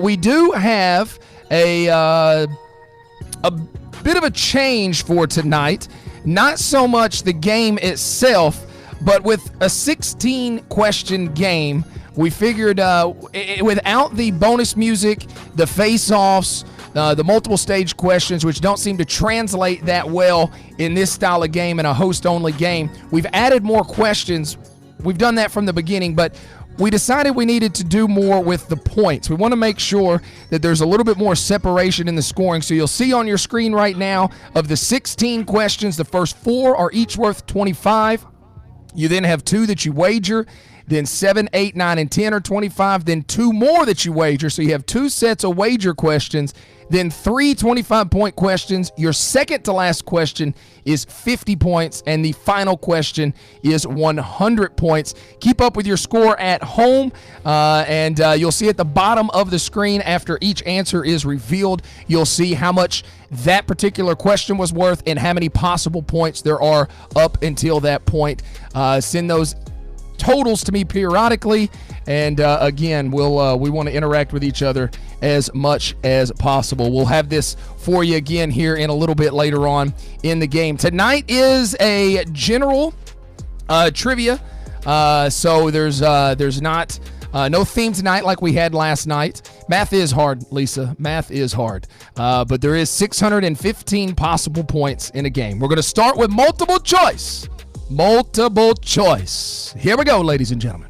We do have a bit of a change for tonight. Not so much the game itself, but with a 16-question game, we figured without the bonus music, the face-offs, the multiple stage questions, which don't seem to translate that well in this style of game, in a host-only game, we've added more questions. We've done that from the beginning, but we decided we needed to do more with the points. We want to make sure that there's a little bit more separation in the scoring. So you'll see on your screen right now, of the 16 questions, the first 4 are each worth 25. You then have 2 that you wager. Then 7, 8, 9, and 10 are 25. Then 2 more that you wager. So you have 2 sets of wager questions. Then 3 25-point questions. Your second to last question is 50 points. And the final question is 100 points. Keep up with your score at home. And you'll see at the bottom of the screen, after each answer is revealed, you'll see how much that particular question was worth and how many possible points there are up until that point. Send those totals to me periodically, and again, we want to interact with each other as much as possible. We'll have this for you again here in a little bit later on in the game. Tonight is a general trivia, so there's not no theme tonight like we had last night. Math is hard, Lisa. Math is hard, but there is 615 possible points in a game. We're going to start with multiple choice. Multiple choice. Here we go, ladies and gentlemen.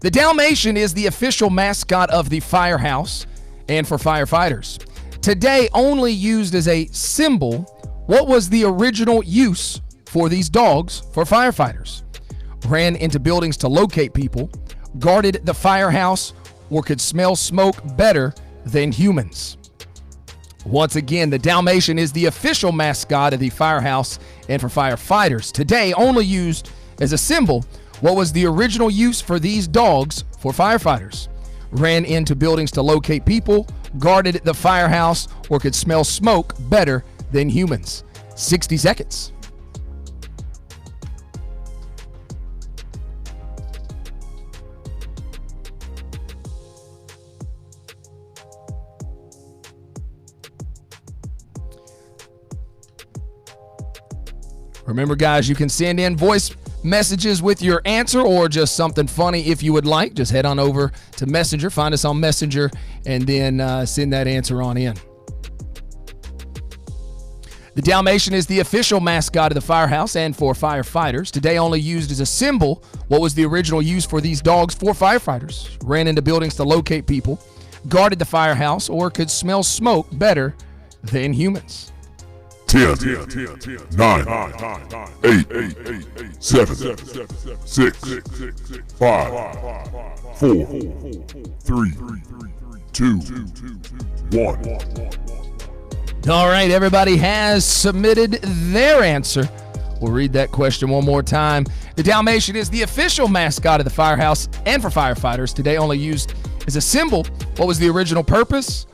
The Dalmatian is the official mascot of the firehouse and for firefighters. Today, only used as a symbol, what was the original use for these dogs for firefighters? Ran into buildings to locate people, guarded the firehouse, or could smell smoke better than humans. Once again, the Dalmatian is the official mascot of the firehouse and for firefighters. Today, only used as a symbol, what was the original use for these dogs for firefighters? Ran into buildings to locate people, guarded the firehouse, or could smell smoke better than humans. 60 seconds. Remember, guys, you can send in voice messages with your answer or just something funny if you would like. Just head on over to Messenger, find us on Messenger, and then send that answer on in. The Dalmatian is the official mascot of the firehouse and for firefighters. Today, only used as a symbol, what was the original use for these dogs for firefighters? Ran into buildings to locate people, guarded the firehouse, or could smell smoke better than humans. 10, 9, 8, 7, 6, 5, 4, 3, 2, 1. All right, everybody has submitted their answer. We'll read that question one more time. The Dalmatian is the official mascot of the firehouse and for firefighters. Today, only used as a symbol. What was the original purpose?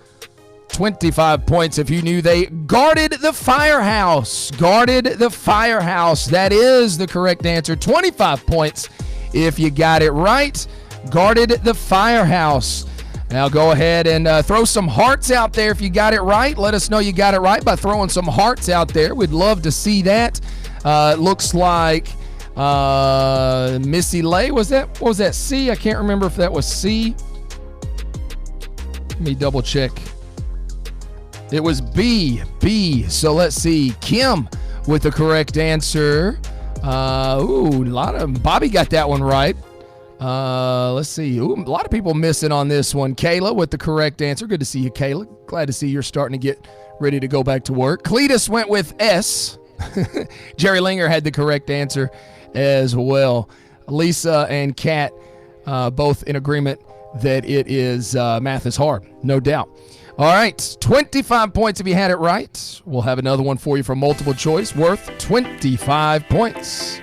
25 points if you knew they guarded the firehouse. Guarded the firehouse. That is the correct answer. 25 points if you got it right. Guarded the firehouse. Now go ahead and throw some hearts out there if you got it right. Let us know you got it right by throwing some hearts out there. We'd love to see that. Looks like Missy Lay. What was that, C? I can't remember if that was C. Let me double check. It was B. So let's see. Kim with the correct answer. A lot of Bobby got that one right. Let's see. A lot of people missing on this one. Kayla with the correct answer. Good to see you, Kayla. Glad to see you're starting to get ready to go back to work. Cletus went with S. Jerry Linger had the correct answer as well. Lisa and Kat both in agreement that it is math is hard, no doubt. All right, 25 points if you had it right. We'll have another one for you from multiple choice worth 25 points.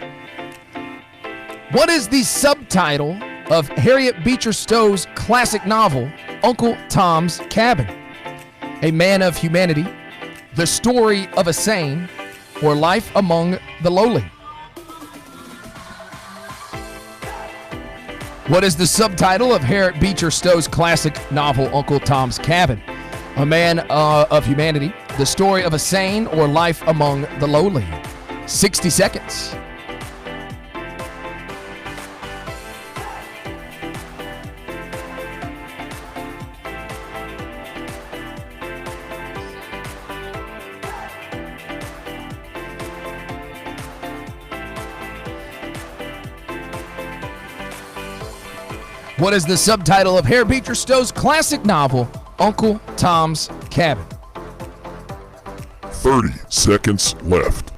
What is the subtitle of Harriet Beecher Stowe's classic novel, Uncle Tom's Cabin? A Man of Humanity, The Story of a Sane, or Life Among the Lowly? What is the subtitle of Harriet Beecher Stowe's classic novel, Uncle Tom's Cabin? A Man of Humanity, The Story of a Sane, or Life Among the Lowly? 60 seconds. What is the subtitle of Harriet Beecher Stowe's classic novel, Uncle Tom's Cabin? 30 seconds left.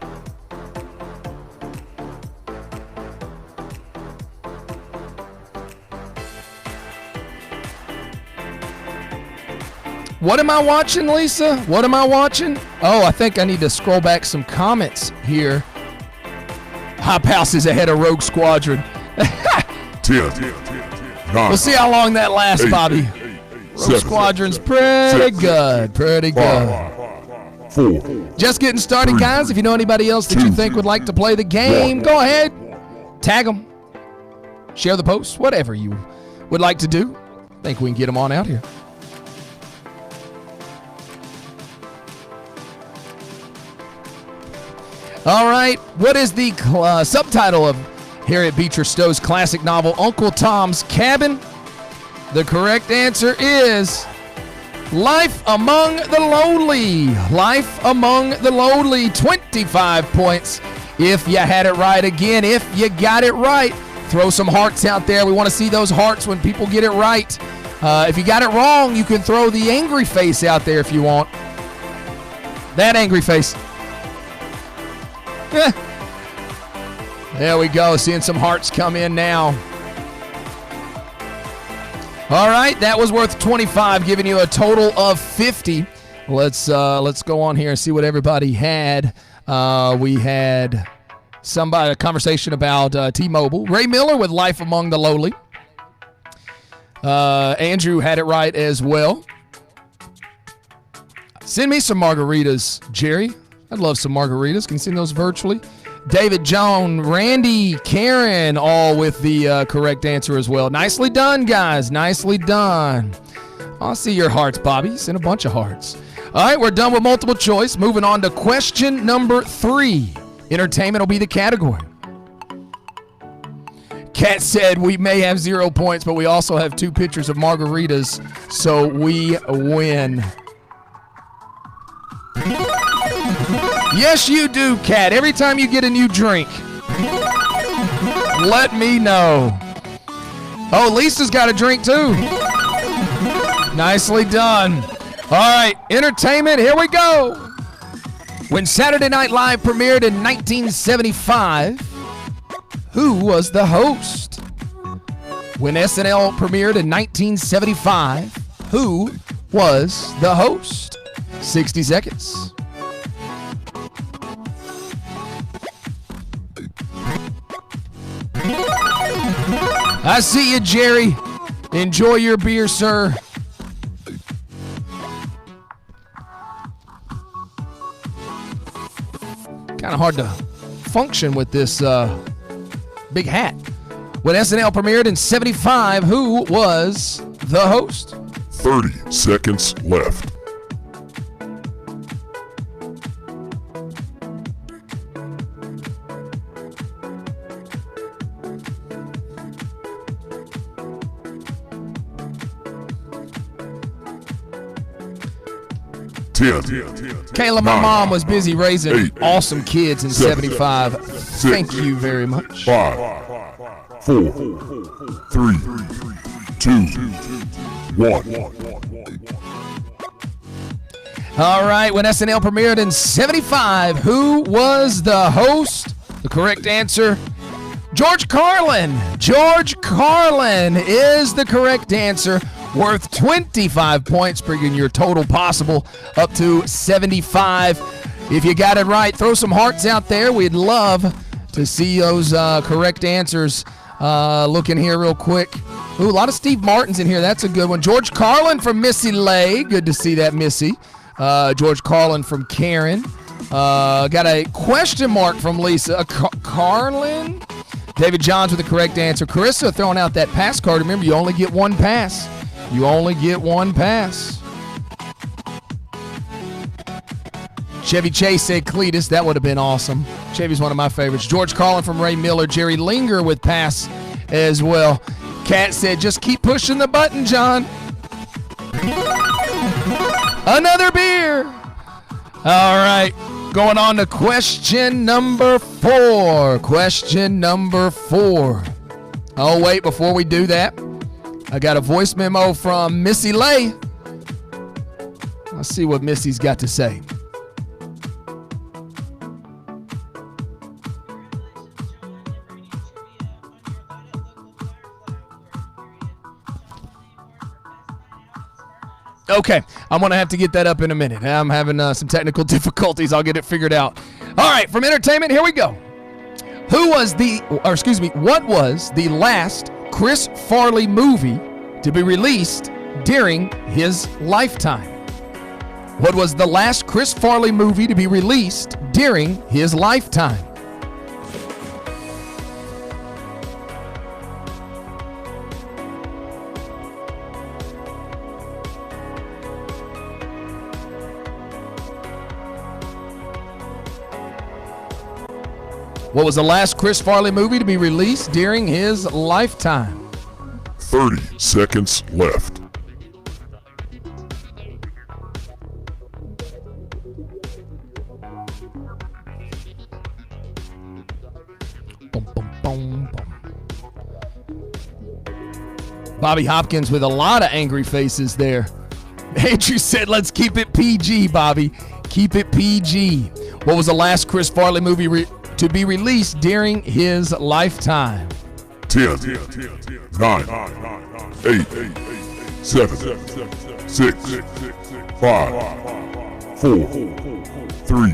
What am I watching, Lisa? What am I watching? Oh, I think I need to scroll back some comments here. Hop House is ahead of Rogue Squadron. 10, 9. We'll see how long that lasts, 8, Bobby. Rogue 7, Squadron's pretty good. Pretty good. 5, 4. Just getting started, 3, guys. If you know anybody else that you think would like to play the game, 1. go ahead. Tag them. Share the post. Whatever you would like to do. I think we can get them on out here. All right. What is the subtitle of Harriet Beecher Stowe's classic novel, Uncle Tom's Cabin? The correct answer is Life Among the Lowly. Life Among the Lowly. 25 points if you had it right. Again, if you got it right, throw some hearts out there. We want to see those hearts when people get it right. If you got it wrong, you can throw the angry face out there if you want. That angry face. There we go. Seeing some hearts come in now. All right, that was worth 25, giving you a total of 50. Let's go on here and see what everybody had. We had a conversation about T-Mobile. Ray Miller with Life Among the Lowly. Andrew had it right as well. Send me some margaritas, Jerry. I'd love some margaritas. Can you send those virtually? David, Joan, Randy, Karen, all with the correct answer as well. Nicely done, guys. Nicely done. I'll see your hearts, Bobby. Send a bunch of hearts. All right, we're done with multiple choice. Moving on to question number 3. Entertainment will be the category. Kat said we may have 0 points, but we also have 2 pitchers of margaritas, so we win. Yes, you do, Kat. Every time you get a new drink, let me know. Oh, Lisa's got a drink too. Nicely done. All right, entertainment, here we go. When Saturday Night Live premiered in 1975, who was the host? When SNL premiered in 1975, who was the host? 60 seconds. I see you, Jerry. Enjoy your beer, sir. Kind of hard to function with this big hat. When SNL premiered in 75, who was the host? 30 seconds left. Kayla, my mom was busy raising awesome kids in 75. Thank you very much. 5, 4, 3, 2, 1. All right, when SNL premiered in 75, who was the host? The correct answer, George Carlin. George Carlin is the correct answer. Worth 25 points, bringing your total possible up to 75. If you got it right, throw some hearts out there. We'd love to see those correct answers. Looking here real quick. Ooh, a lot of Steve Martins in here. That's a good one. George Carlin from Missy Lay. Good to see that, Missy. George Carlin from Karen. Got a question mark from Lisa. Carlin? David Johns with the correct answer. Carissa throwing out that pass card. Remember, you only get one pass. You only get one pass. Chevy Chase said Cletus. That would have been awesome. Chevy's one of my favorites. George Carlin from Ray Miller. Jerry Linger with pass as well. Kat said, just keep pushing the button, John. Another beer. All right. Going on to question number 4. Question number 4. Oh, wait, before we do that, I got a voice memo from Missy Lay. Let's see what Missy's got to say. Okay, I'm going to have to get that up in a minute. I'm having some technical difficulties. I'll get it figured out. All right, from entertainment, here we go. What was the last Chris Farley movie to be released during his lifetime? What was the last Chris Farley movie to be released during his lifetime? What was the last Chris Farley movie to be released during his lifetime? 30 seconds left. Boom, boom, boom, boom. Bobby Hopkins with a lot of angry faces there. Andrew said, let's keep it PG, Bobby. Keep it PG. What was the last Chris Farley movie to be released during his lifetime? 10, 9, 8, 7, 6, 5, 4, 3,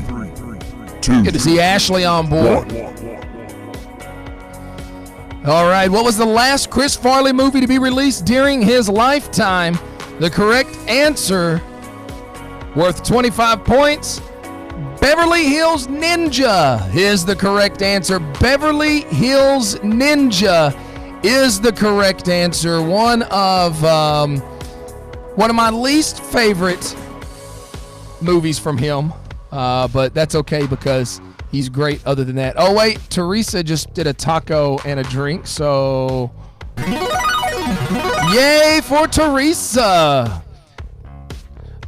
2. Good to see Ashley on board. 1. All right, what was the last Chris Farley movie to be released during his lifetime? The correct answer, worth 25 points, Beverly Hills Ninja is the correct answer. Beverly Hills Ninja is the correct answer. One of my least favorite movies from him, but that's okay because he's great other than that. Oh, wait, Teresa just did a taco and a drink, so yay for Teresa.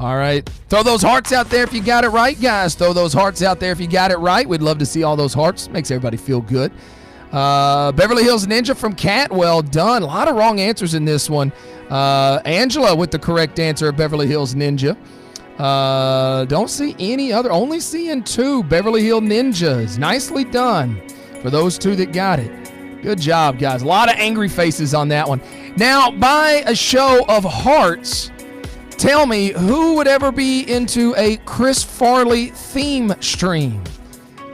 All right. Throw those hearts out there if you got it right, guys. Throw those hearts out there if you got it right. We'd love to see all those hearts. Makes everybody feel good. Beverly Hills Ninja from Cat. Well done. A lot of wrong answers in this one. Angela with the correct answer of Beverly Hills Ninja. Don't see any other. Only seeing 2 Beverly Hills Ninjas. Nicely done for those 2 that got it. Good job, guys. A lot of angry faces on that one. Now, by a show of hearts, tell me who would ever be into a Chris Farley theme stream?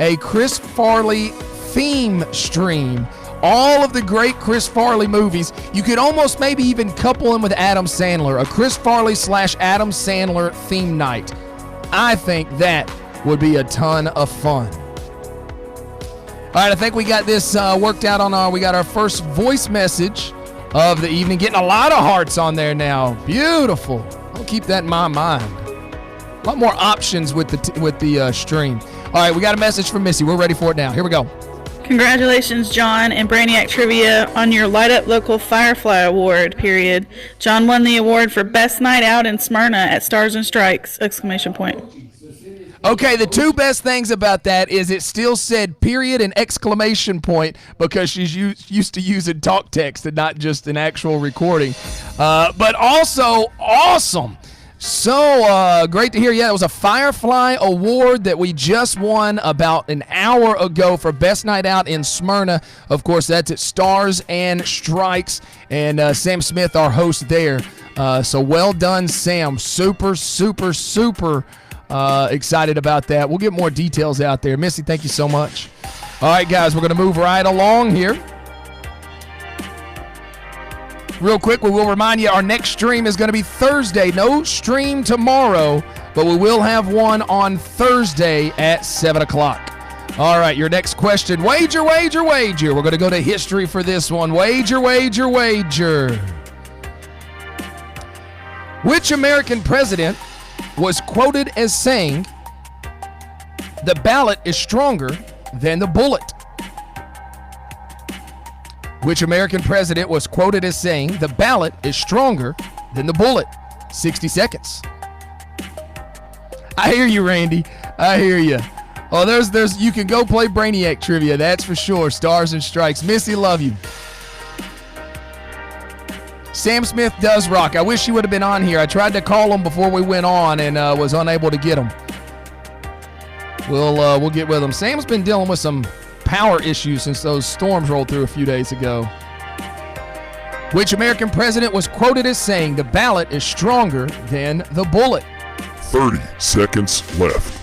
A Chris Farley theme stream. All of the great Chris Farley movies. You could almost maybe even couple them with Adam Sandler. A Chris Farley / Adam Sandler theme night. I think that would be a ton of fun. All right, I think we got this worked out we got our first voice message of the evening. Getting a lot of hearts on there now. Beautiful. I'll keep that in my mind. A lot more options with the stream. All right, we got a message from Missy. We're ready for it now. Here we go. Congratulations, John and Brainiac Trivia on your Light Up Local Firefly Award, period. John won the award for Best Night Out in Smyrna at Stars and Strikes, ! Okay, the 2 best things about that is it still said period and ! Because she's used to using talk text and not just an actual recording. But also awesome. So great to hear. Yeah, it was a Firefly Award that we just won about an hour ago for Best Night Out in Smyrna. Of course, that's at Stars and Strikes. And Sam Smith, our host there. So well done, Sam. Super, super, super excited about that. We'll get more details out there. Missy, thank you so much. All right, guys, we're going to move right along here. Real quick, we will remind you our next stream is going to be Thursday. No stream tomorrow, but we will have one on Thursday at 7 o'clock. All right, your next question. Wager, wager, wager. We're going to go to history for this one. Wager, wager, wager. Which American president was quoted as saying, "The ballot is stronger than the bullet"? Which American president was quoted as saying, "The ballot is stronger than the bullet"? 60 seconds. I hear you, Randy. I hear you. Oh, there's. You can go play Brainiac trivia. That's for sure. Stars and Strikes. Missy, love you. Sam Smith does rock. I wish he would have been on here. I tried to call him before we went on and was unable to get him. We'll get with him. Sam's been dealing with some power issues since those storms rolled through a few days ago. Which American president was quoted as saying, "The ballot is stronger than the bullet"? 30 seconds left.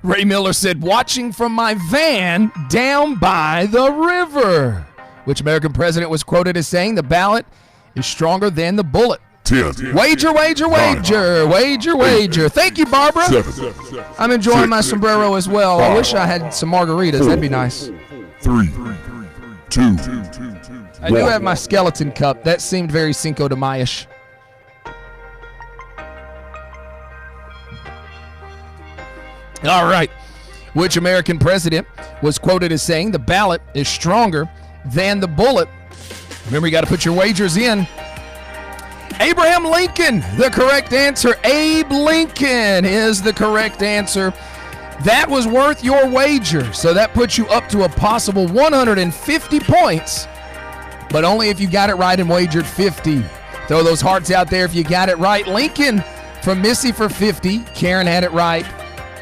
Ray Miller said, "Watching from my van down by the river." Which American president was quoted as saying, "The ballot is stronger than the bullet"? 10. Wager, wager, wager. Wager, wager. Thank you, Barbara. 7. I'm enjoying 6, my sombrero as well. I wish I had some margaritas. That'd be nice. 3, 2. I do have my skeleton cup. That seemed very Cinco de Mayo-ish. All right. Which American president was quoted as saying, "The ballot is stronger than the bullet"? Remember, you got to put your wagers in. Abraham Lincoln, the correct answer. Abe Lincoln is the correct answer. That was worth your wager. So that puts you up to a possible 150 points, but only if you got it right and wagered 50. Throw those hearts out there if you got it right. Lincoln from Missy for 50. Karen had it right.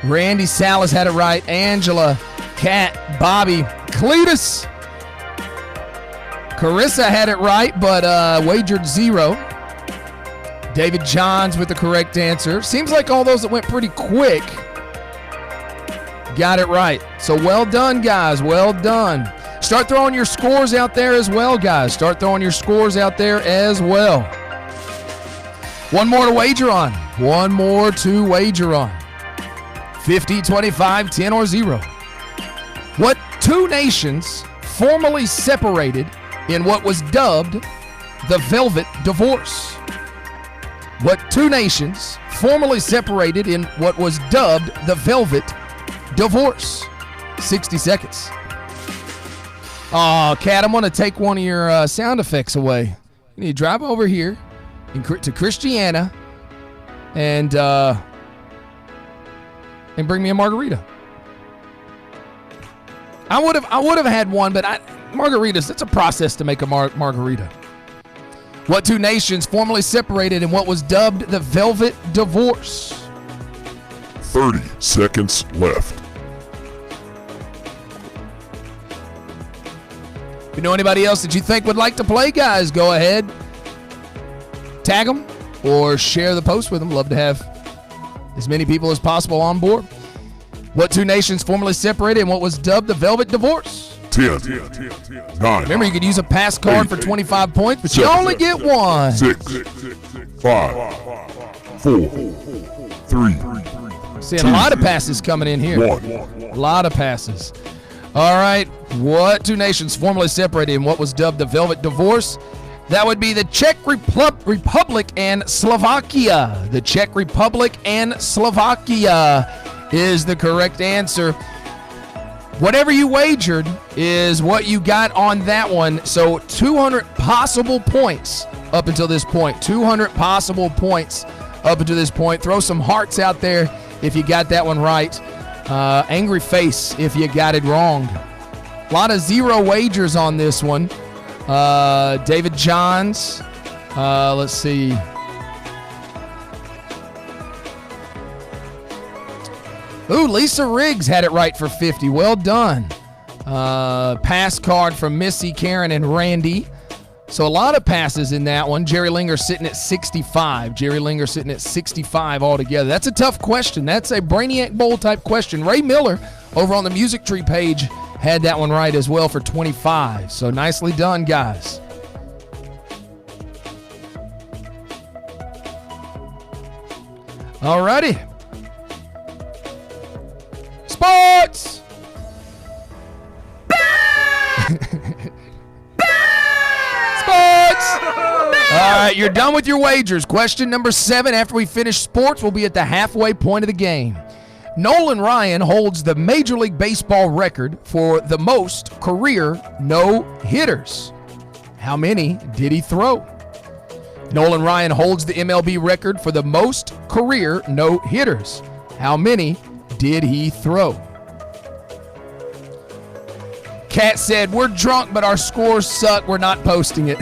Randy Salas had it right. Angela, Kat, Bobby, Cletus. Carissa had it right, but wagered 0. David Johns with the correct answer. Seems like all those that went pretty quick got it right. So well done, guys. Well done. Start throwing your scores out there as well, guys. Start throwing your scores out there as well. One more to wager on. One more to wager on. 50, 25, 10, or 0. What two nations formally separated in what was dubbed the Velvet Divorce? What two nations formally separated in what was dubbed the Velvet Divorce? 60 seconds. Oh, Kat, I'm going to take one of your sound effects away. You need to drive over here to Christiana and bring me a margarita. I would have had one, but margaritas, it's a process to make a margarita. What two nations formally separated in what was dubbed the Velvet Divorce? 30 seconds left. If you know anybody else that you think would like to play, guys, go ahead. Tag them or share the post with them. Love to have as many people as possible on board. What two nations formally separated in what was dubbed the Velvet Divorce? 10, 9. Remember, you could use a pass card 8, for 25 points, but 7, you only get one. 6, 5, 4, 3. Seeing a lot of passes coming in here. 1. A lot of passes. All right. What two nations formally separated in what was dubbed the Velvet Divorce? That would be the Czech Republic and Slovakia. The Czech Republic and Slovakia is the correct answer. Whatever you wagered is what you got on that one. So 200 possible points up until this point. 200 possible points up until this point. Throw some hearts out there if you got that one right. Angry face if you got it wrong. A lot of 0 wagers on this one. David Johns. Let's see. Ooh, Lisa Riggs had it right for 50. Well done. Pass card from Missy, Karen, and Randy. So a lot of passes in that one. Jerry Linger sitting at 65. Jerry Linger sitting at 65 altogether. That's a tough question. That's a Brainiac Bowl type question. Ray Miller over on the Music Tree page had that one right as well for 25. So nicely done, guys. Alrighty. Sports! Sports! All right, you're done with your wagers. Question number 7. After we finish sports, we'll be at the halfway point of the game. Nolan Ryan holds the Major League Baseball record for the most career no-hitters. How many did he throw? Nolan Ryan holds the MLB record for the most career no-hitters. How many did he throw? Kat said, we're drunk, but our scores suck. We're not posting it.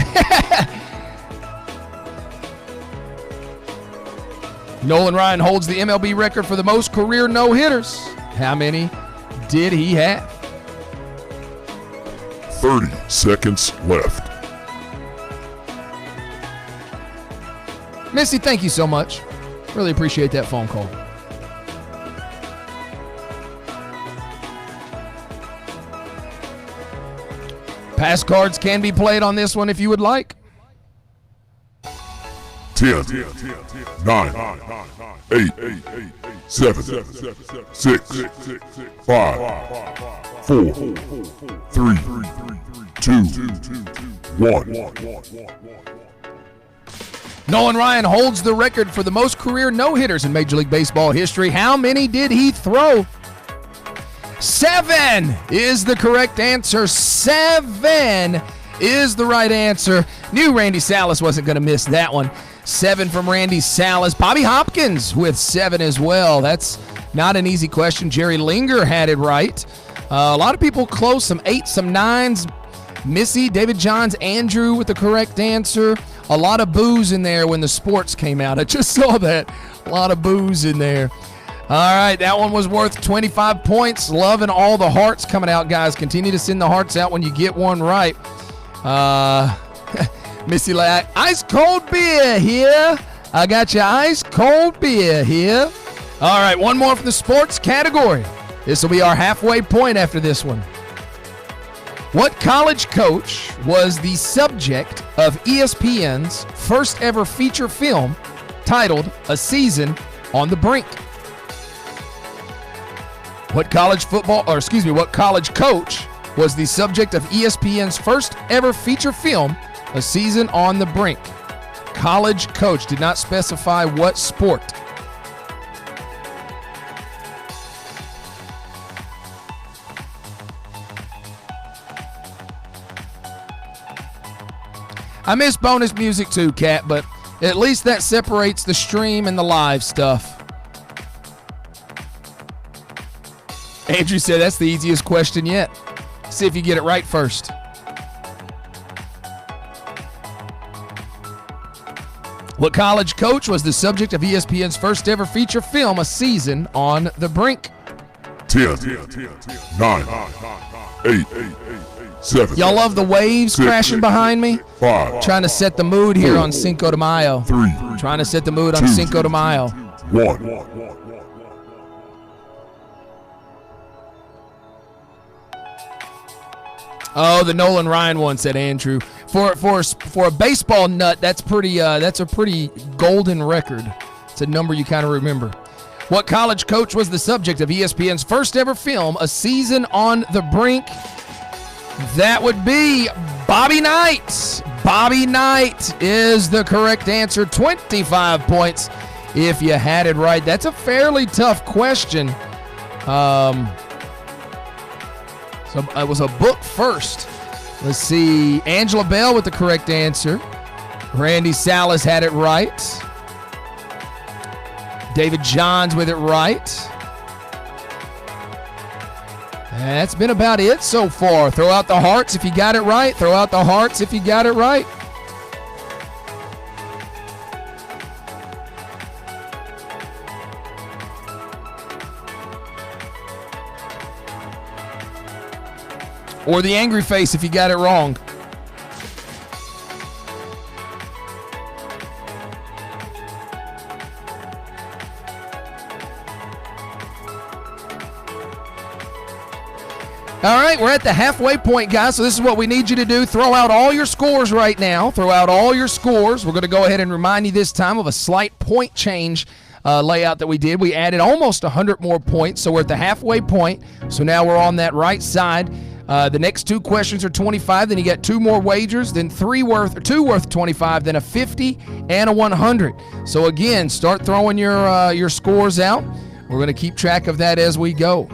Nolan Ryan holds the MLB record for the most career no-hitters. How many did he have? 30 seconds left. Missy, thank you so much. Really appreciate that phone call. Pass cards can be played on this one if you would like. 10, 9, 8, 7, 6, 5, 4, 3, 2, 1. Nolan Ryan holds the record for the most career no-hitters in Major League Baseball history. How many did he throw? 7 is the correct answer. 7 is the right answer. Knew Randy Salas wasn't going to miss that one. 7 from Randy Salas. Bobby Hopkins with 7 as well. That's not an easy question. Jerry Linger had it right. A lot of people close, some 8s, some 9s. Missy, David Johns, Andrew with the correct answer. A lot of boos in there when the sports came out. I just saw that. A lot of boos in there. All right, that one was worth 25 points. Loving all the hearts coming out, guys. Continue to send the hearts out when you get one right. Missy like, ice cold beer here. I got your ice cold beer here. All right, one more from the sports category. This will be our halfway point after this one. What college coach was the subject of ESPN's first ever feature film titled A Season on the Brink? What college coach was the subject of ESPN's first ever feature film, A Season on the Brink? College coach, did not specify what sport. I miss bonus music too, Kat, but at least that separates the stream and the live stuff. Andrew said that's the easiest question yet. See if you get it right first. What college coach was the subject of ESPN's first ever feature film, A Season on the Brink? 10, 9, 8, 7. Y'all love the waves 6, crashing behind me? 5. Trying to set the mood here on Cinco de Mayo. 3. Trying to set the mood on 2, Cinco de Mayo. 1. Oh, the Nolan Ryan one, said Andrew. For a baseball nut, that's a pretty golden record. It's a number you kind of remember. What college coach was the subject of ESPN's first ever film, A Season on the Brink? That would be Bobby Knight. Bobby Knight is the correct answer. 25 points if you had it right. That's a fairly tough question. So it was a book first. Let's see. Angela Bell with the correct answer. Randy Salas had it right. David Johns with it right. That's been about it so far. Throw out the hearts if you got it right. Throw out the hearts if you got it right. Or the angry face if you got it wrong. All right, we're at the halfway point, guys, so this is what we need you to do. Throw out all your scores right now. Throw out all your scores. We're going to go ahead and remind you this time of a slight point change layout that we did. We added almost 100 more points, so we're at the halfway point. So now we're on that right side. The next 2 questions are 25. Then you get 2 more wagers, then 2 worth 25, then a 50 and a 100. So again, start throwing your scores out. We're going to keep track of that as we go.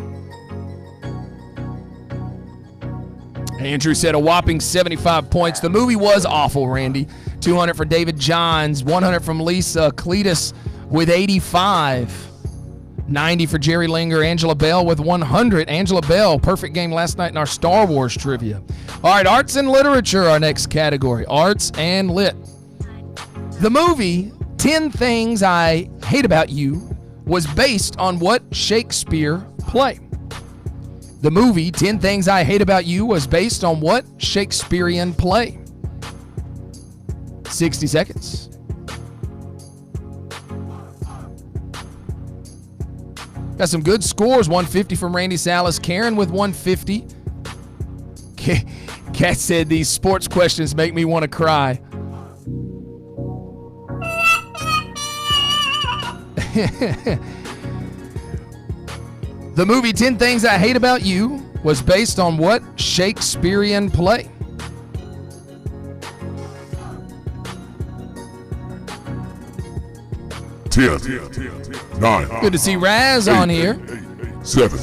Andrew said a whopping 75 points. The movie was awful, Randy. 200 for David Johns, 100 from Lisa. Cletus with 85. 90 for Jerry Linger. Angela Bell with 100. Angela Bell, perfect game last night in our Star Wars trivia. All right, arts and literature, our next category. Arts and lit. The movie 10 Things I Hate About You was based on what Shakespeare play? The movie 10 Things I Hate About You was based on what Shakespearean play? 60 seconds. Got some good scores. 150 from Randy Salas. Karen with 150. Kat said these sports questions make me want to cry. The movie 10 Things I Hate About You was based on what Shakespearean play? Ten, 9. Good to see Raz on here. 7.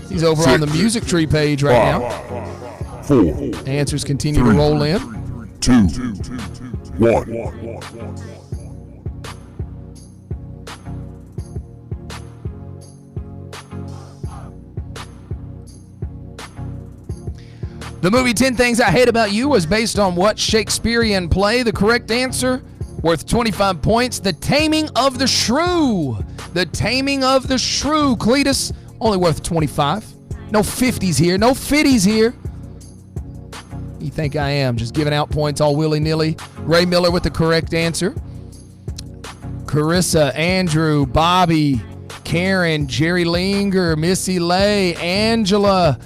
He's over 6, on the music tree page right now. 4. Answers continue to roll in. 2. 1. The movie 10 Things I Hate About You was based on what Shakespearean play? The correct answer, worth 25 points, The Taming of the Shrew. The Taming of the Shrew. Cletus, only worth 25. No 50s here. No 50s here. You think I am? Just giving out points all willy-nilly. Ray Miller with the correct answer. Carissa, Andrew, Bobby, Karen, Jerry Linger, Missy Lay, Angela,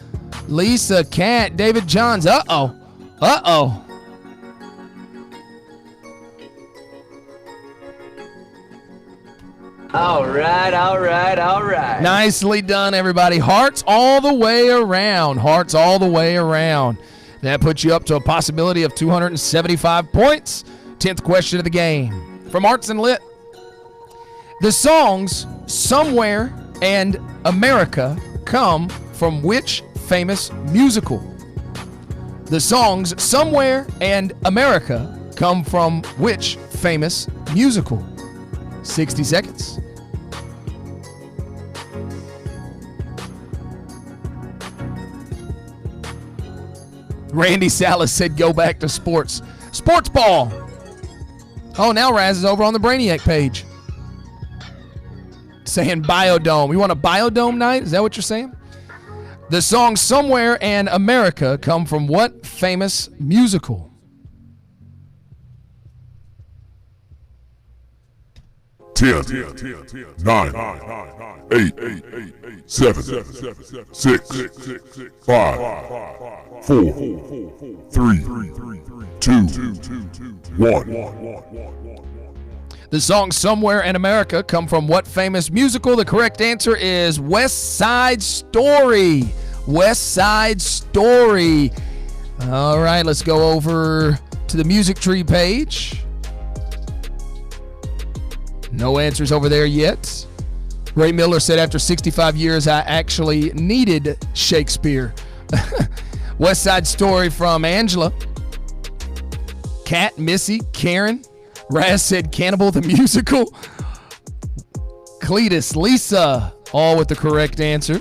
Lisa, Kat, David Johns. Uh-oh. All right. Nicely done, everybody. Hearts all the way around. Hearts all the way around. That puts you up to a possibility of 275 points. 10th question of the game. From Arts and Lit. The songs Somewhere and America come from which famous musical? The songs Somewhere and America come from which famous musical? 60 seconds. Randy Salas said go back to sports. Sports ball. Oh, now Raz is over on the Brainiac page. Saying Biodome. You want a Biodome night? Is that what you're saying? The songs Somewhere and America come from what famous musical? 10, 9, 8, 7, 6, 5, 4, 3, 2, 1. The songs Somewhere and America come from what famous musical? The correct answer is West Side Story. West Side Story. All right, let's go over to the music tree page. No answers over there yet. Ray Miller said after 65 years, I actually needed Shakespeare. West Side Story from Angela. Kat, Missy, Karen. Raz said Cannibal the Musical. Cletus, Lisa, all with the correct answer.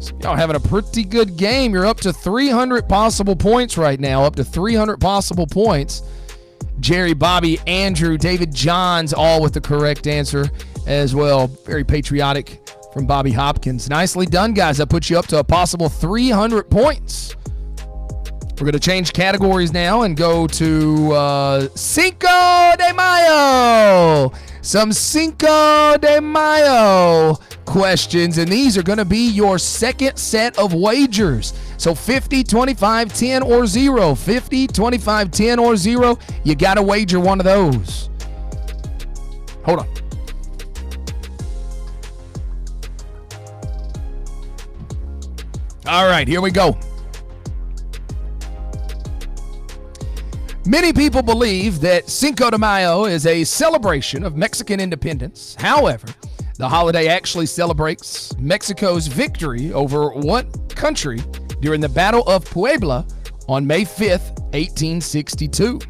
So y'all having a pretty good game. You're up to 300 possible points right now. Up to 300 possible points. Jerry, Bobby, Andrew, David Johns, all with the correct answer as well. Very patriotic from Bobby Hopkins. Nicely done, guys. That puts you up to a possible 300 points. We're going to change categories now and go to Cinco de Mayo. Some Cinco de Mayo questions, and these are going to be your second set of wagers. So 50, 25, 10, or 0. 50, 25, 10, or 0. You got to wager one of those. Hold on. All right, here we go. Many people believe that Cinco de Mayo is a celebration of Mexican independence. However, the holiday actually celebrates Mexico's victory over what country during the Battle of Puebla on May 5th, 1862?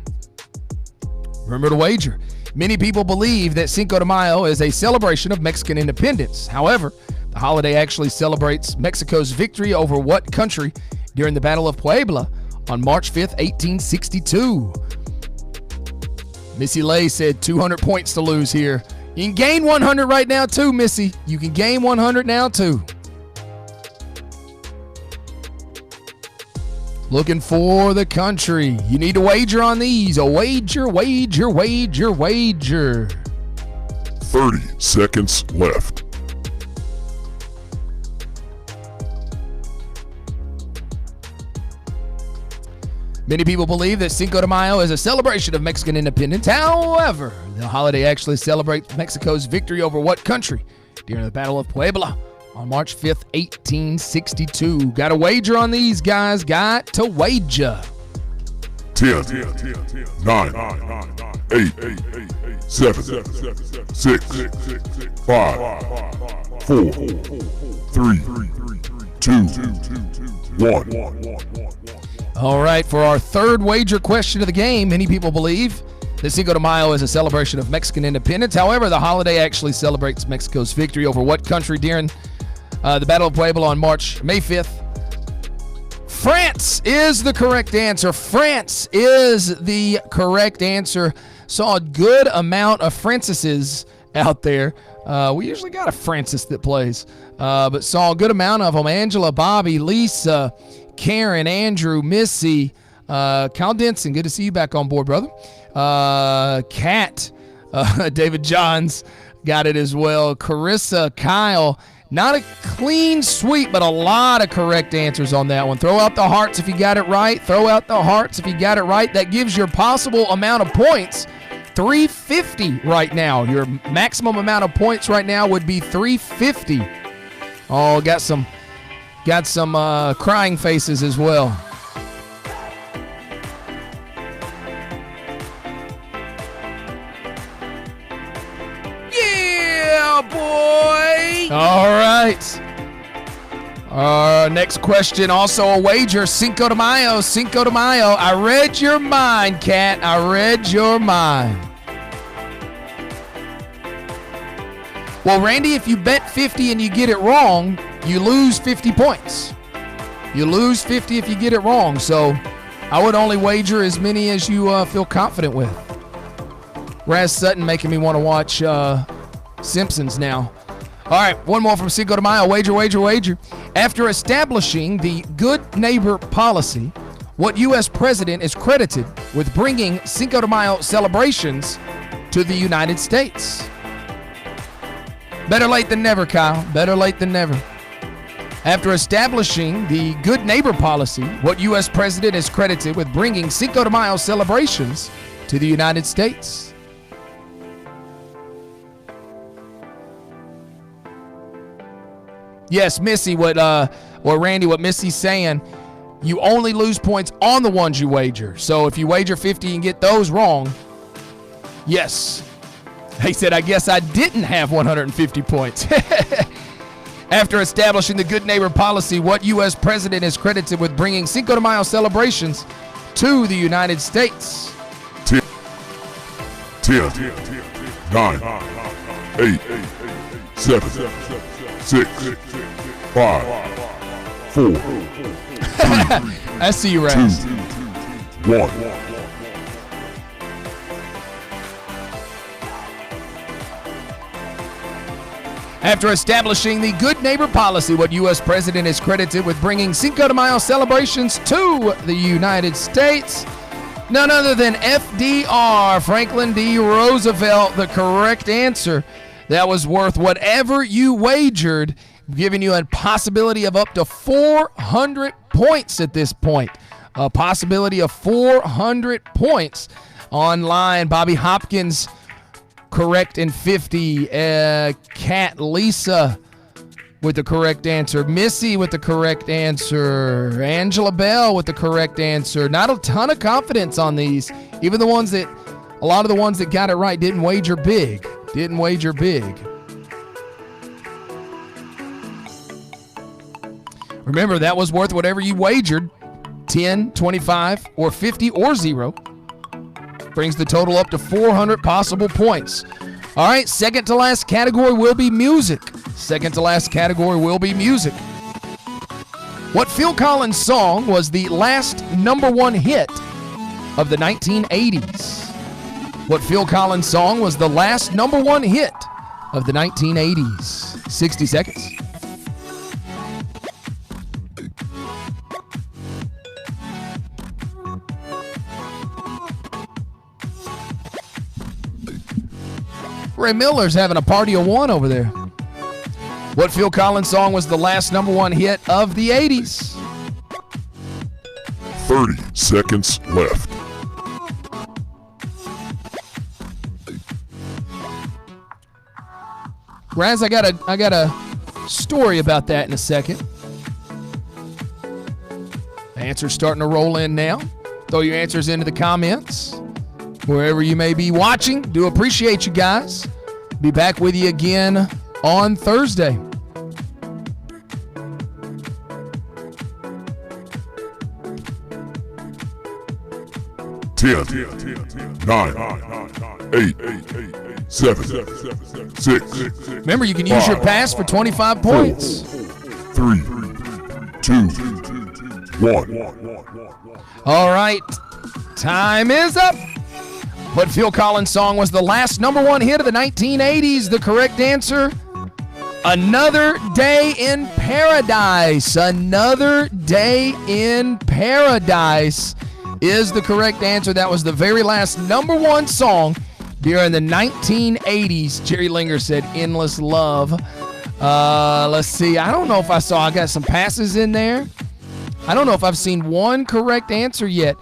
Remember to wager. Many people believe that Cinco de Mayo is a celebration of Mexican independence. However, the holiday actually celebrates Mexico's victory over what country during the Battle of Puebla on March 5th, 1862? Missy Lay said 200 points to lose here. You can gain 100 right now too, Missy. You can gain 100 now too. Looking for the country. You need to wager on these. A wager, wager, wager, wager. 30 seconds left. Many people believe that Cinco de Mayo is a celebration of Mexican independence. However, the holiday actually celebrates Mexico's victory over what country during the Battle of Puebla on March 5th, 1862? Got to wager on these, guys. Got to wager. 10, 9, 8, 7, 6, 5, 4, 3, 2, 1. All right, for our third wager question of the game, many people believe that Cinco de Mayo is a celebration of Mexican independence. However, the holiday actually celebrates Mexico's victory over what country during the Battle of Puebla on May 5th? France is the correct answer. France is the correct answer. Saw a good amount of Francises out there. We usually got a Francis that plays, but saw a good amount of them. Angela, Bobby, Lisa, Karen, Andrew, Missy, Kyle Denson, good to see you back on board, brother. Kat, David Johns got it as well. Carissa, Kyle, not a clean sweep, but a lot of correct answers on that one. Throw out the hearts if you got it right. Throw out the hearts if you got it right. That gives your possible amount of points 350 right now. Your maximum amount of points right now would be 350. Oh, got some crying faces as well. Yeah, boy! All right. Next question, also a wager. Cinco de Mayo, Cinco de Mayo. I read your mind, Kat. I read your mind. Well, Randy, if you bet 50 and you get it wrong, you lose 50 points. You lose 50 if you get it wrong. So I would only wager as many as you feel confident with. Raz Sutton making me want to watch Simpsons now. All right, one more from Cinco de Mayo. Wager, wager, wager. After establishing the Good Neighbor policy, what U.S. president is credited with bringing Cinco de Mayo celebrations to the United States? Better late than never, Kyle. Better late than never. After establishing the Good Neighbor policy, what U.S. president is credited with bringing Cinco de Mayo celebrations to the United States? Yes, Missy, Randy, what Missy's saying, you only lose points on the ones you wager. So if you wager 50 and get those wrong, yes. He said, I guess I didn't have 150 points. After establishing the Good Neighbor policy, what U.S. president is credited with bringing Cinco de Mayo celebrations to the United States? 10, 9, 8, 7, 6, 5, 4, 3, I see you, Raz. 2, 1. After establishing the Good Neighbor policy, what U.S. president is credited with bringing Cinco de Mayo celebrations to the United States? None other than FDR, Franklin D. Roosevelt, the correct answer. That was worth whatever you wagered, giving you a possibility of up to 400 points at this point. A possibility of 400 points online. Bobby Hopkins, correct in 50. Kat, Lisa, with the correct answer. Missy with the correct answer. Angela Bell with the correct answer. Not a ton of confidence on these. Even a lot of the ones that got it right didn't wager big. Remember, that was worth whatever you wagered. 10, 25, or 50, or 0. Brings the total up to 400 possible points. All right, second to last category will be music. What Phil Collins song was the last #1 hit of the 1980s? What Phil Collins song was the last #1 hit of the 1980s? 60 seconds. Ray Miller's having a party of one over there. What Phil Collins song was the last #1 hit of the 80s? 30 seconds left. Raz, I got a story about that in a second. Answers starting to roll in now. Throw your answers into the comments. Wherever you may be watching, do appreciate you guys. Be back with you again on Thursday. Ten, 9, 8, 7, 6. Remember, you can use your pass for 25 points. 3, 2, 1. All right, time is up. What Phil Collins song was the last #1 hit of the 1980s? The correct answer, Another Day in Paradise. Another Day in Paradise is the correct answer. That was the very last #1 song during the 1980s. Jerry Linger said Endless Love. Let's see. I don't know if I got some passes in there. I don't know if I've seen one correct answer yet.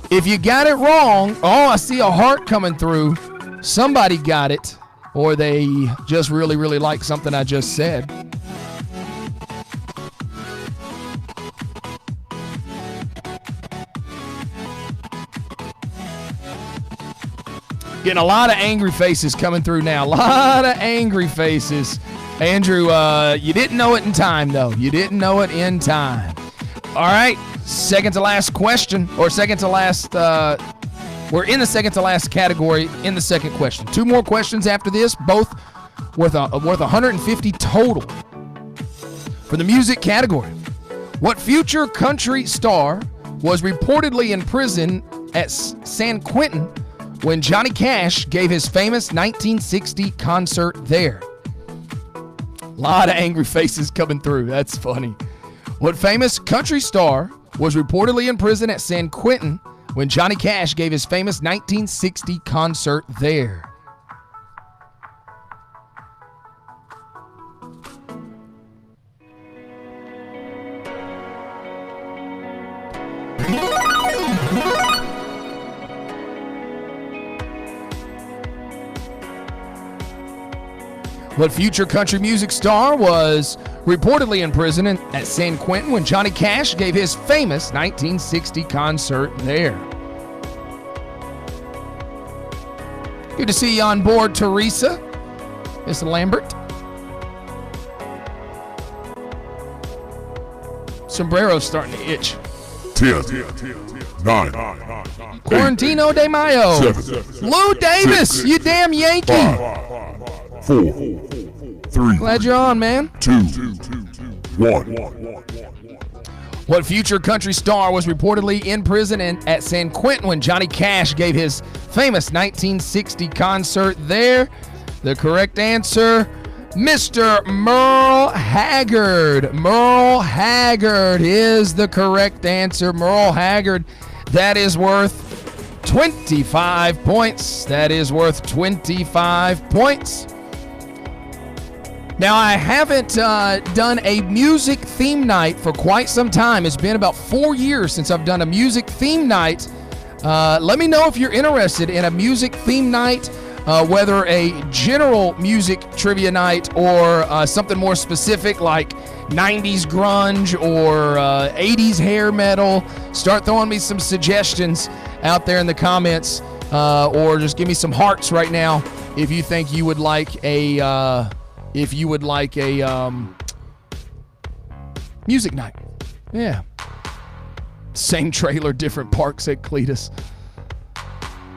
If you got it wrong, I see a heart coming through. Somebody got it, or they just really, really like something I just said. Getting a lot of angry faces coming through now. A lot of angry faces. Andrew, you didn't know it in time, though. You didn't know it in time. All right. Second to last question, or second to last, we're in the second to last category in the second question. 2 more questions after this, both worth 150 total. For the music category, what future country star was reportedly in prison at San Quentin when Johnny Cash gave his famous 1960 concert there? A lot of angry faces coming through. That's funny. What famous country star was reportedly in prison at San Quentin when Johnny Cash gave his famous 1960 concert there? What future country music star was reportedly in prison at San Quentin when Johnny Cash gave his famous 1960 concert there? Good to see you on board, Teresa. Miss Lambert. Sombrero's starting to itch. 10, 9, Quarantino de Mayo. 7, Lou Davis, 6, you damn Yankee. 5, 4, 3, Glad you're on, man. 2, 1. What future country star was reportedly in prison at San Quentin when Johnny Cash gave his famous 1960 concert there? The correct answer, Mr. Merle Haggard. Merle Haggard is the correct answer. Merle Haggard. That is worth 25 points. That is worth 25 points. Now, I haven't done a music theme night for quite some time. It's been about 4 years since I've done a music theme night. Let me know if you're interested in a music theme night. whether a general music trivia night or something more specific like 90s grunge or 80s hair metal. Start throwing me some suggestions out there in the comments, or just give me some hearts right now if you think you would like a music night. Yeah. Same trailer, different park, said Cletus.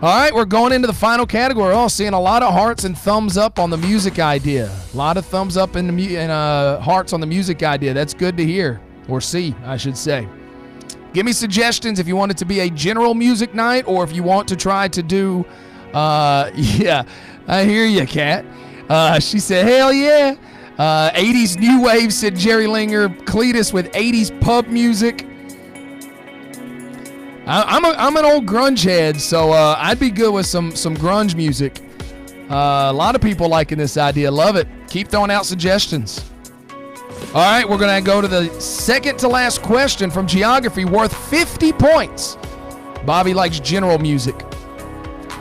All right, we're going into the final category. Oh, seeing a lot of hearts and thumbs up on the music idea. A lot of thumbs up and hearts on the music idea. That's good to hear, or see, I should say. Give me suggestions if you want it to be a general music night or if you want to try to do, yeah, I hear you, Kat. She said, hell yeah. 80s new wave, said Jerry Linger. Cletus with 80s pub music. I'm an old grunge head, so I'd be good with some grunge music. A lot of people liking this idea. Love it. Keep throwing out suggestions. All right, we're going to go to the second to last question from geography, worth 50 points. Bobby likes general music.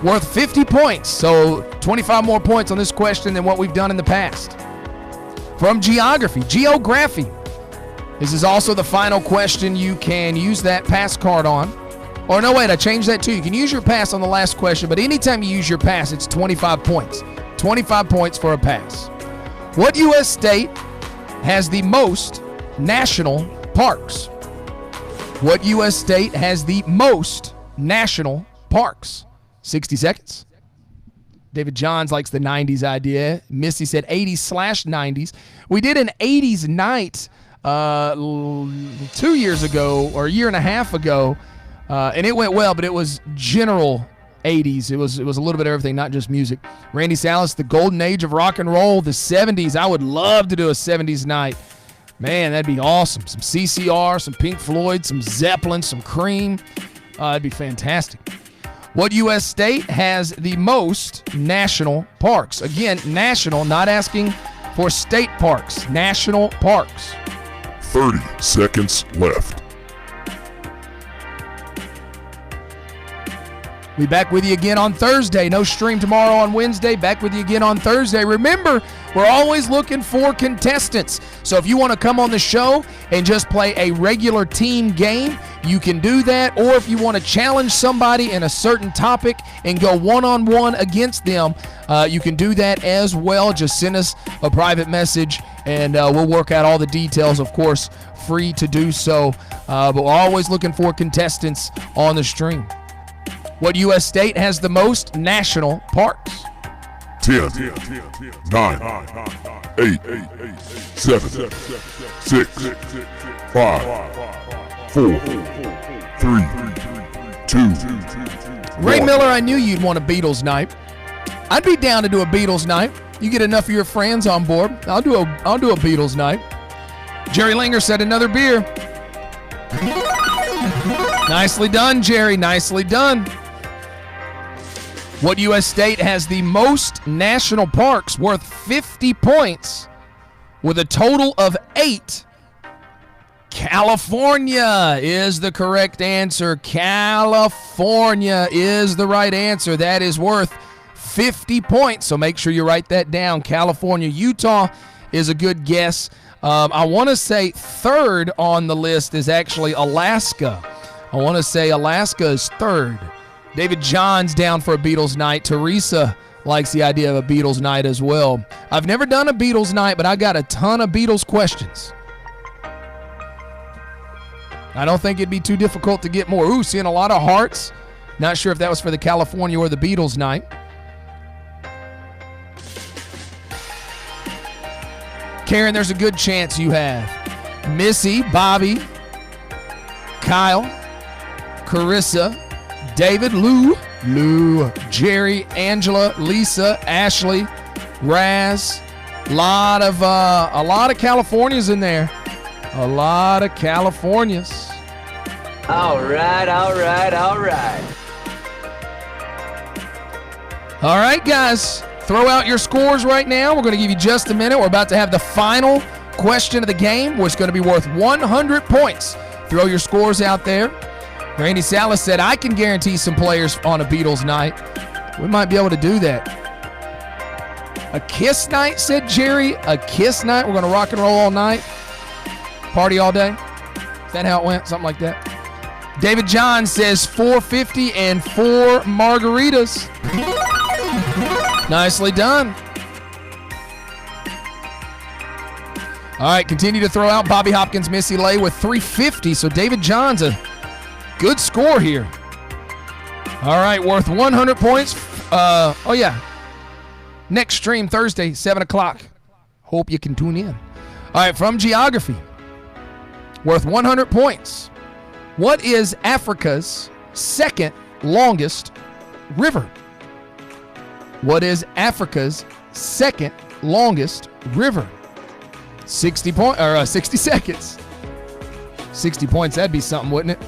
Worth 50 points, so 25 more points on this question than what we've done in the past. From geography. This is also the final question. You can use that pass card on. Or no, wait, I changed that too. You can use your pass on the last question, but anytime you use your pass, it's 25 points. 25 points for a pass. What U.S. state has the most national parks? What U.S. state has the most national parks? 60 seconds. David Johns likes the 90s idea. Missy said 80s/90s. We did an 80s night 2 years ago or a year and a half ago, and it went well, but it was general 80s. It was a little bit of everything, not just music. Randy Salas, the golden age of rock and roll, the 70s. I would love to do a 70s night. Man, that'd be awesome. Some CCR, some Pink Floyd, some Zeppelin, some Cream. That'd be fantastic. What U.S. state has the most national parks? Again, national, not asking for state parks. National parks. 30 seconds left. We'll be back with you again on Thursday. No stream tomorrow on Wednesday. Back with you again on Thursday. Remember, we're always looking for contestants. So if you want to come on the show and just play a regular team game, you can do that. Or if you want to challenge somebody in a certain topic and go one-on-one against them, you can do that as well. Just send us a private message and we'll work out all the details, of course, free to do so. But we're always looking for contestants on the stream. What U.S. state has the most national parks? 10, 9, 8, 7, 6, 5, 4, 3, 2, Ray 1. Miller, I knew you'd want a Beatles night. I'd be down to do a Beatles night. You get enough of your friends on board, I'll do a Beatles night. Jerry Linger said another beer. Nicely done, Jerry. Nicely done. What U.S. state has the most national parks, worth 50 points, with a total of 8? California is the correct answer. California is the right answer. That is worth 50 points, so make sure you write that down. California. Utah is a good guess. I want to say third on the list is actually Alaska. I want to say Alaska is third. David John's down for a Beatles night. Teresa likes the idea of a Beatles night as well. I've never done a Beatles night, but I got a ton of Beatles questions. I don't think it'd be too difficult to get more. Ooh, seeing a lot of hearts. Not sure if that was for the California or the Beatles night. Karen, there's a good chance you have. Missy, Bobby, Kyle, Carissa, David, Lou, Jerry, Angela, Lisa, Ashley, Raz. A lot of Californias in there. A lot of Californias. All right. All right, guys. Throw out your scores right now. We're going to give you just a minute. We're about to have the final question of the game, which is going to be worth 100 points. Throw your scores out there. Randy Salas said, I can guarantee some players on a Beatles night. We might be able to do that. A kiss night, said Jerry. A kiss night. We're going to rock and roll all night. Party all day. Is that how it went? Something like that. David John says 450 and 4 margaritas. Nicely done. All right, continue to throw out. Bobby Hopkins, Missy Lay with 350. So David John's a good score here. All right, worth 100 points. Oh, yeah. Next stream Thursday, 7 o'clock. Hope you can tune in. All right, from geography. Worth 100 points. What is Africa's second longest river? What is Africa's second longest river? 60 seconds. 60 points, that'd be something, wouldn't it?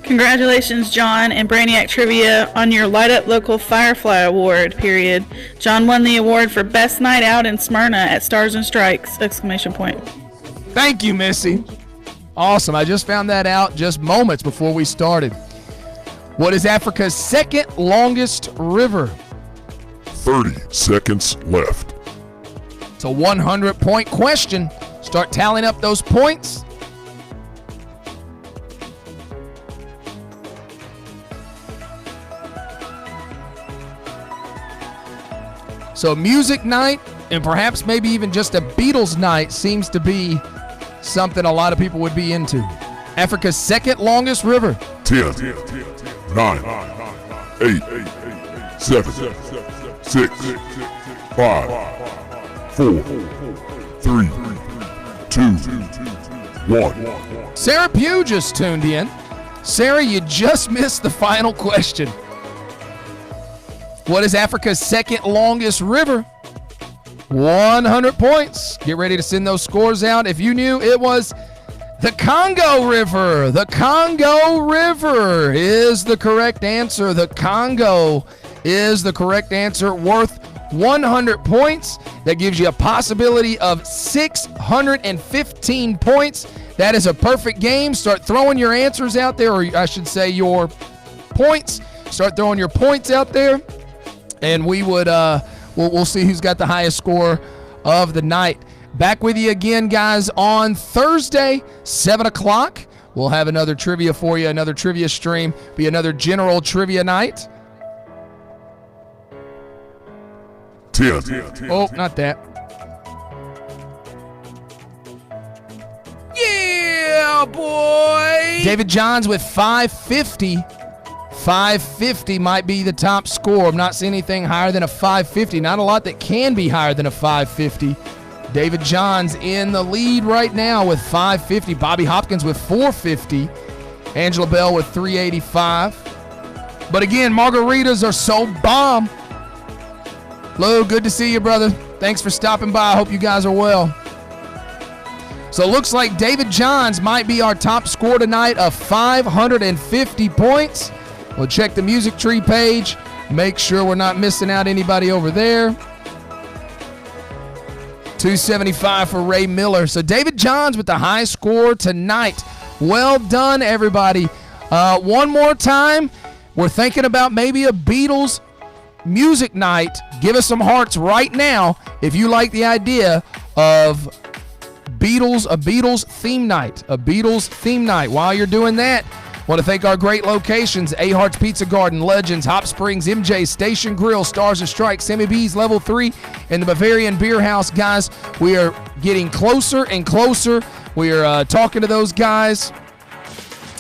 Congratulations, John and Brainiac Trivia, on your Light Up Local Firefly Award, period. John won the award for Best Night Out in Smyrna at Stars and Strikes, exclamation point. Thank you, Missy. Awesome. I just found that out just moments before we started. What is Africa's second longest river? 30 seconds left. It's a 100-point question. Start tallying up those points. So music night and perhaps maybe even just a Beatles night seems to be something a lot of people would be into. Africa's second longest river. 10, 9, 8, 7, 6, 5, 4, 3, 2, 1. Sarah Pugh just tuned in. Sarah, you just missed the final question. What is Africa's second longest river? 100 points. Get ready to send those scores out. If you knew, it was the Congo River. The Congo River is the correct answer. The Congo is the correct answer. Worth 100 points. That gives you a possibility of 615 points. That is a perfect game. Start throwing your answers out there, or I should say your points. Start throwing your points out there. And we would, we'll see who's got the highest score of the night. Back with you again, guys, on Thursday, 7 o'clock. We'll have another trivia for you, another trivia stream, be another general trivia night. 10. Oh, not that. Yeah, boy! David Johns with 550. 550 might be the top score. I'm not seeing anything higher than a 550. Not a lot that can be higher than a 550. David Johns in the lead right now with 550. Bobby Hopkins with 450. Angela Bell with 385. But again, margaritas are so bomb. Lou, good to see you, brother. Thanks for stopping by. I hope you guys are well. So it looks like David Johns might be our top score tonight of 550 points. We'll check the Music Tree page. Make sure we're not missing out anybody over there. 275 for Ray Miller. So David Johns with the high score tonight. Well done, everybody. One more time. We're thinking about maybe a Beatles music night. Give us some hearts right now if you like the idea of a Beatles theme night. A Beatles theme night. While you're doing that, want to thank our great locations: Ahart's Pizza Garden, Legends, Hop Springs, MJ, Station Grill, Stars and Strikes, Sammy B's Level 3, and the Bavarian Beer House. Guys, we are getting closer and closer. We are talking to those guys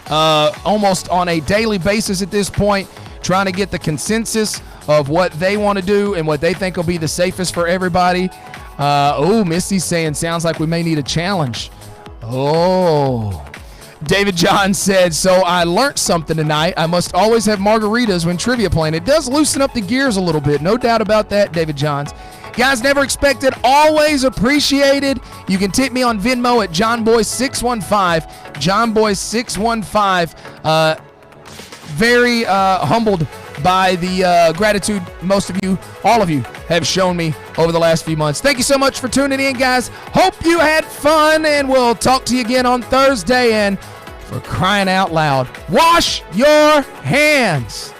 almost on a daily basis at this point, trying to get the consensus of what they want to do and what they think will be the safest for everybody. Misty's saying, sounds like we may need a challenge. Oh. David John said, so I learned something tonight. I must always have margaritas when trivia playing. It does loosen up the gears a little bit. No doubt about that, David Johns. Guys, never expected, always appreciated. You can tip me on Venmo at JohnBoy615. JohnBoy615. Very humbled by the gratitude most of you, all of you, have shown me over the last few months. Thank you so much for tuning in, guys. Hope you had fun, and we'll talk to you again on Thursday. And for crying out loud, wash your hands.